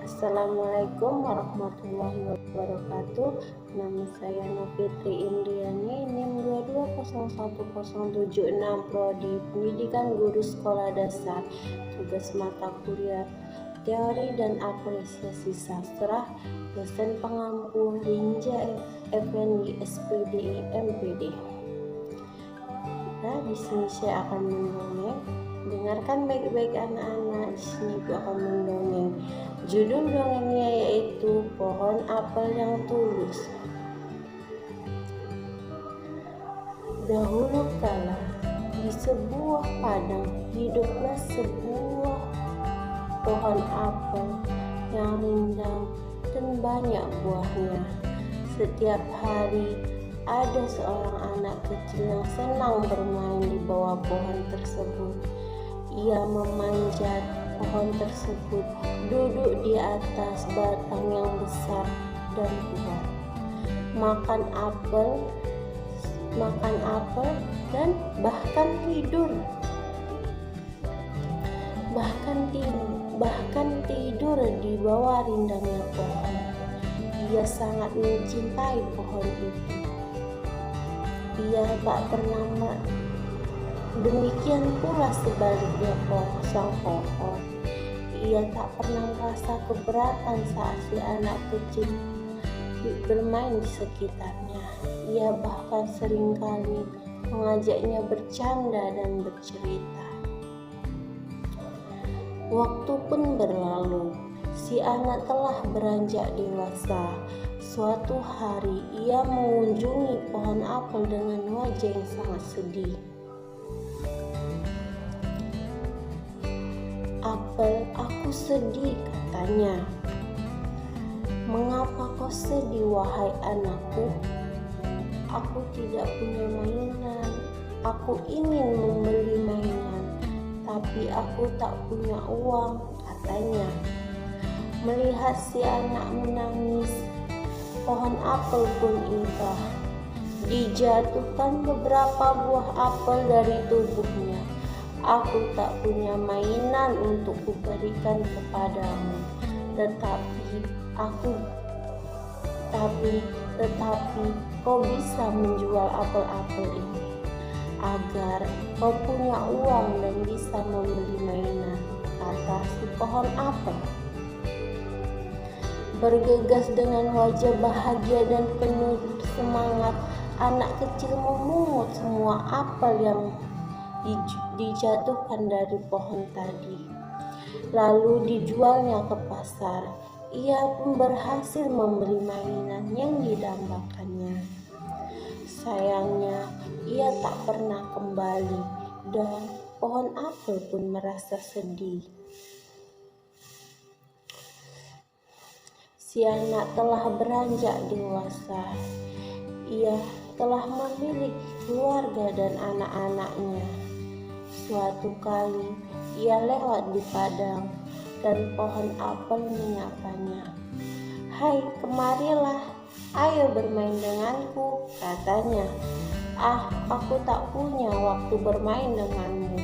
Assalamualaikum warahmatullahi wabarakatuh. Nama saya Novitri Indriani, NIM 22011076, Prodi Pendidikan Guru Sekolah Dasar. Tugas mata kuliah Teori dan Apresiasi Sastra. Dosen pengampu Rinja Effendi, SPDI, MPD. Nah, di sini saya akan mendongeng. Dengarkan baik-baik anak-anak, di sini aku akan mendongeng. Judul dongengnya yaitu Pohon Apel yang Tulus. Dahulu kala, di sebuah padang hiduplah sebuah pohon apel yang rindang dan banyak buahnya. Setiap hari ada seorang anak kecil yang senang bermain di bawah pohon tersebut. Ia memanjat pohon tersebut, duduk di atas batang yang besar dan kuat, makan apel dan bahkan tidur di bawah rindangnya pohon. Ia sangat mencintai pohon itu. Ia tak pernah demikian pula sebaliknya sang pohon. Ia tak pernah merasa keberatan saat si anak kecil bermain di sekitarnya. Ia bahkan seringkali mengajaknya bercanda dan bercerita. Waktu pun berlalu. Si anak telah beranjak dewasa. Suatu hari ia mengunjungi pohon apel dengan wajah yang sangat sedih. "Apel, aku sedih," katanya. "Mengapa kau sedih, wahai anakku?" "Aku tidak punya mainan. Aku ingin membeli mainan, tapi aku tak punya uang," katanya. Melihat si anak menangis, pohon apel pun inkrah. Dijatuhkan beberapa buah apel dari tubuhnya. "Aku tak punya mainan untuk kuberikan kepadamu, tetapi kau bisa menjual apel-apel ini agar kau punya uang dan bisa membeli mainan," kata si pohon apel. Bergegas dengan wajah bahagia dan penuh semangat, anak kecil memungut semua apel yang dijatuhkan dari pohon tadi, lalu dijualnya ke pasar. Ia pun berhasil membeli mainan yang didambakannya. Sayangnya, ia tak pernah kembali dan pohon apel pun merasa sedih. Si anak telah beranjak dewasa. Ia telah memiliki keluarga dan anak-anaknya. Suatu kali ia lewat di padang dan pohon apel menyapanya. "Hai, kemarilah, ayo bermain denganku," katanya. Aku tak punya waktu bermain denganmu.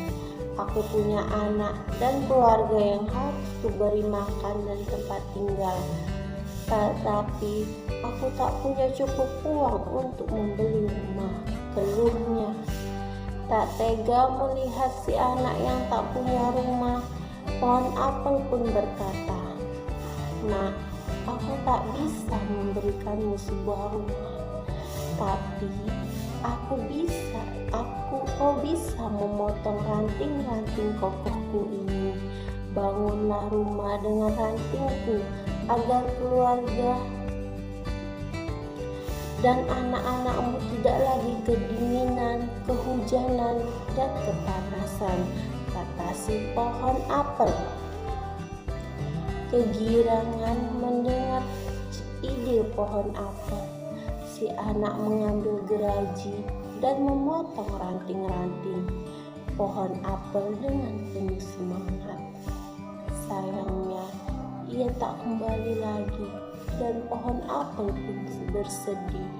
Aku punya anak dan keluarga yang harus kuberi makan dan tempat tinggal. Tetapi aku tak punya cukup uang untuk membeli rumah," keluhnya. Tak tega melihat si anak yang tak punya rumah, pohon apel pun berkata, "Nak, aku tak bisa memberikanmu sebuah rumah, tapi kau bisa memotong ranting-ranting kokohku ini. Bangunlah rumah dengan rantingku agar keluarga dan anak-anakmu tidak lagi kedinginan, kehujanan, dan kepanasan," kata si pohon apel. Kegirangan mendengar ide pohon apel, si anak mengambil geraji dan memotong ranting-ranting pohon apel dengan penuh semangat. Sayangnya, ia tak kembali lagi dan pohon apel pun bersedih.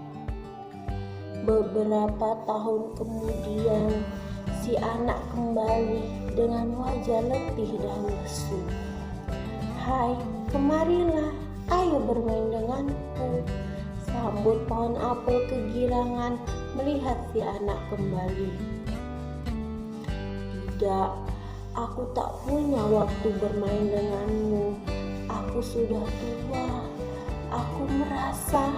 Beberapa tahun kemudian, si anak kembali dengan wajah letih dan lesu. "Hai, kemarilah, ayo bermain denganku," sambut pohon apel kegirangan melihat si anak kembali. "Tidak, aku tak punya waktu bermain denganmu. Aku sudah tua. Aku merasa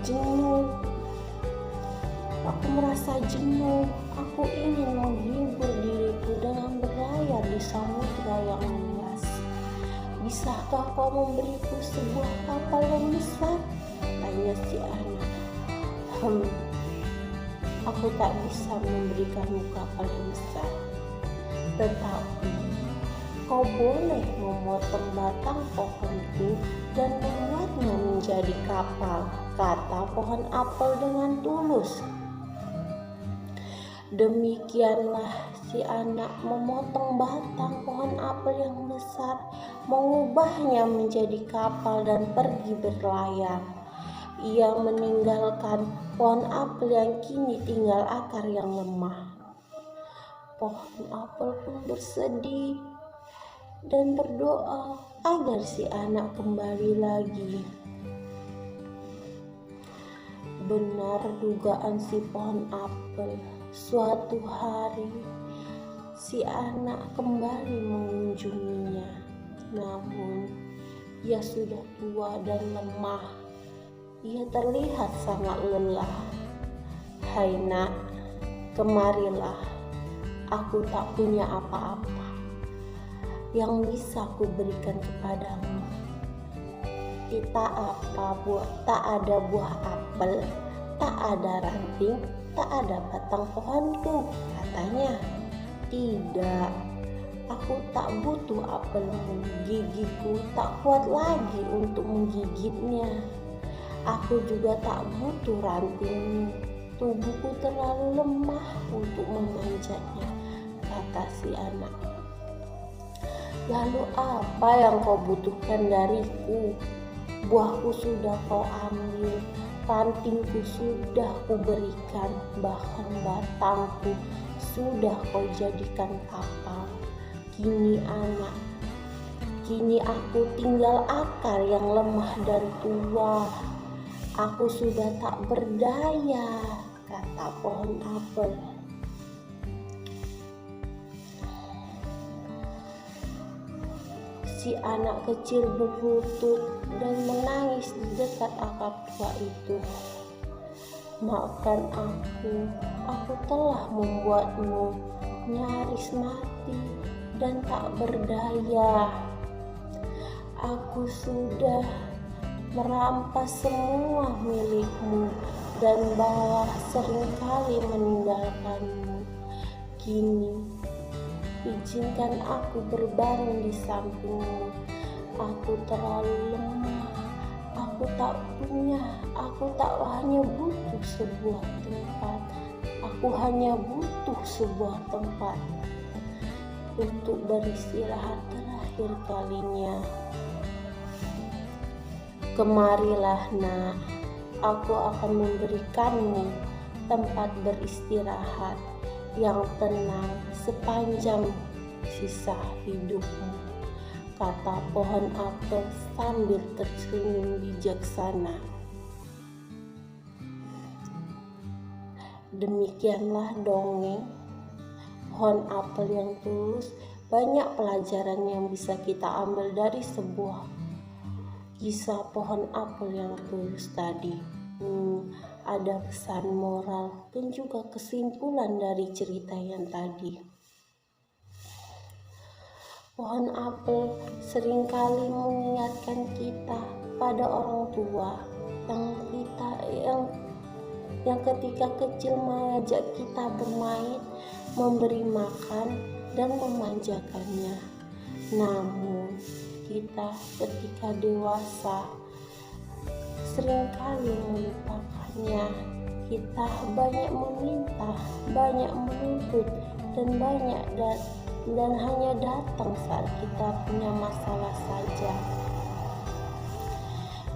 jenuh. Aku ingin menghibur diriku dengan berlayar di samudra yang luas. Bisakah kau memberiku sebuah kapal yang besar?" tanya si anak. Aku tak bisa memberikanmu kapal yang besar. Tetapi kau boleh memotong batang pohonku dan membuatnya menjadi kapal," kata pohon apel dengan tulus. Demikianlah si anak memotong batang pohon apel yang besar, mengubahnya menjadi kapal dan pergi berlayar. Ia meninggalkan pohon apel yang kini tinggal akar yang lemah. Pohon apel pun bersedih dan berdoa agar si anak kembali lagi. Benar dugaan si pohon apel, suatu hari si anak kembali mengunjunginya. Namun ia sudah tua dan lemah. Ia terlihat sangat lelah. "Hai nak, kemarilah. Aku tak punya apa-apa yang bisa kuberikan kepadamu. Tak ada buah apel, tak ada ranting, tak ada batang pohonku," katanya. "Tidak, aku tak butuh apelmu. Gigiku tak kuat lagi untuk menggigitnya. Aku juga tak butuh rantingmu. Tubuhku terlalu lemah untuk memanjatnya," kata si anak. "Lalu apa yang kau butuhkan dariku? Buahku sudah kau ambil, rantingku sudah kuberikan, bahkan batangku sudah kau jadikan kapal. Kini aku tinggal akar yang lemah dan tua. Aku sudah tak berdaya," kata pohon apel. Si anak kecil berlutut dan menangis di dekat akar tua itu. "Maafkan aku telah membuatmu nyaris mati dan tak berdaya. Aku sudah merampas semua milikmu dan malah seringkali meninggalkanmu. Kini izinkan aku berbaring di sampingmu. Aku terlalu lemah. Aku hanya butuh sebuah tempat. Aku hanya butuh sebuah tempat untuk beristirahat terakhir kalinya. Kemarilah nak, aku akan memberikanmu tempat beristirahat yang tenang sepanjang sisa hidupmu," kata pohon apel sambil tersenyum bijaksana. Demikianlah dongeng pohon apel yang tulus. Banyak pelajaran yang bisa kita ambil dari sebuah kisah pohon apel yang tulus tadi. Ada pesan moral dan juga kesimpulan dari cerita yang tadi. Pohon apel seringkali mengingatkan kita pada orang tua yang ketika kecil mengajak kita bermain, memberi makan dan memanjakannya. Namun kita ketika dewasa seringkali melupakannya. Kita banyak meminta, banyak menuntut, dan hanya datang saat kita punya masalah saja.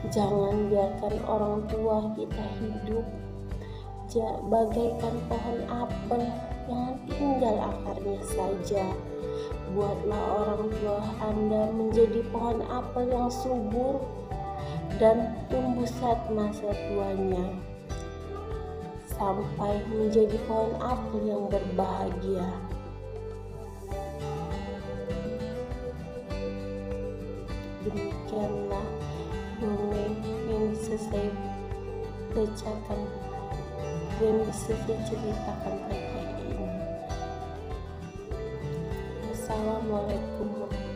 Jangan biarkan orang tua kita hidup bagaikan pohon apel yang tinggal akarnya saja. buatlah orang tua Anda menjadi pohon apel yang subur dan tumbuh saat masa tuanya, sampai menjadi pohon apel yang berbahagia. Demikianlah dongeng yang bisa saya bacakan, yang bisa saya ceritakan pagi ini. Assalamualaikum warahmatullahi wabarakatuh.